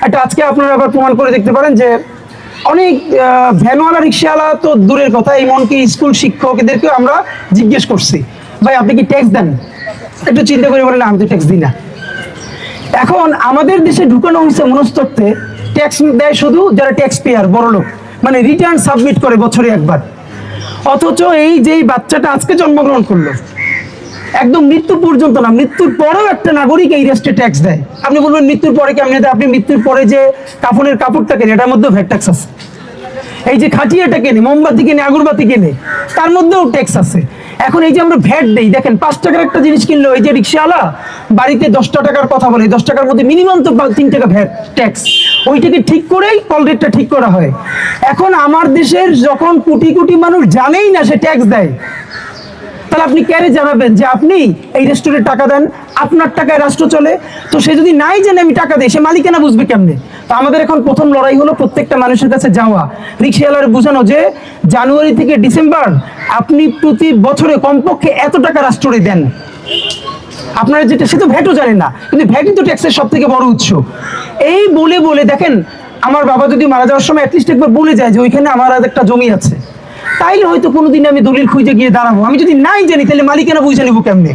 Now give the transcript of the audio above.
একটা আজকে আপনারা আবার প্রমাণ করে দেখতে পারেন যে অনেক ভ্যানওয়ালা রিক্সাওয়ালা তো দূরের কথা, এমনকি স্কুল শিক্ষকদেরকেও আমরা জিজ্ঞেস করছি, ভাই আপনি কি ট্যাক্স দেন? একটু চিন্তা করে বলেন, আমি তো ট্যাক্স দিই না। এখন আমাদের দেশে ঢুকানো হয়েছে মনস্তত্ত্বে ট্যাক্স দেয় শুধু যারা ট্যাক্স পেয়ার, বড় লোক, মানে রিটার্ন সাবমিট করে বছরে একবার। অথচ এই যেই বাচ্চাটা আজকে জন্মগ্রহণ করলো, একদম মৃত্যু পর্যন্ত না, মৃত্যুর পরেও একটা নাগরিক এই রেস্টে ট্যাক্স দেয়। আপনি বলবেন মৃত্যুর পরে কেমনি দেয়? আপনি মৃত্যুর পরে যে কাফনের কাপড়টা কেনে, এটার মধ্যেও ভ্যাট ট্যাক্স আছে। এই যে খাটিয়াটা কেনে, মোমবাতি কেনে, আগরবাতি কেনে, তার মধ্যেও ট্যাক্স আছে। এখন এই যে আমরা ভ্যাট দেই, দেখেন 5 টাকার একটা জিনিস কিনলো, এই যে রিক্সাওয়ালা বাড়িতে 10টা টাকার কথা বলে, 10 টাকার মধ্যে মিনিমাম তো 3 টাকা ভ্যাট ট্যাক্স, ওইটাকে ঠিক করেই কল রেটটা ঠিক করা হয়। এখন আমার দেশের যখন কোটি কোটি মানুষ জানেই না সে ট্যাক্স দেয়, তাহলে আপনি ক্যারে জানাবেন যে আপনি এই রেস্টুরেন্টে টাকা দেন, আপনার টাকায় রাষ্ট্র চলে? তো সে যদি নাই জানে আমি টাকা দিই, সে মালিকানা বুঝবে কেমনে? তো আমাদের এখন প্রথম লড়াই হলো প্রত্যেকটা মানুষের কাছে যাওয়া, রিক্সাওয়ালার বোঝানো যে জানুয়ারি থেকে ডিসেম্বর আপনি প্রতি বছরে কমপক্ষে এত টাকা রাষ্ট্রে দেন। আপনারা যেটা, সে তো ভ্যাটও জানে না, কিন্তু ভ্যাটই তো ট্যাক্সের সব থেকে বড় উৎস। এই বলে বলে দেখেন, আমার বাবা যদি মারা যাওয়ার সময় অ্যাটলিস্ট একবার বলে যায় যে ওইখানে আমার আর একটা জমি আছে, তাইলে হয়তো কোনোদিন আমি দলিল খুঁজে গিয়ে দাঁড়াবো। আমি যদি নাই জানি তাহলে মালিকানা বুঝে নেবো কেমনে?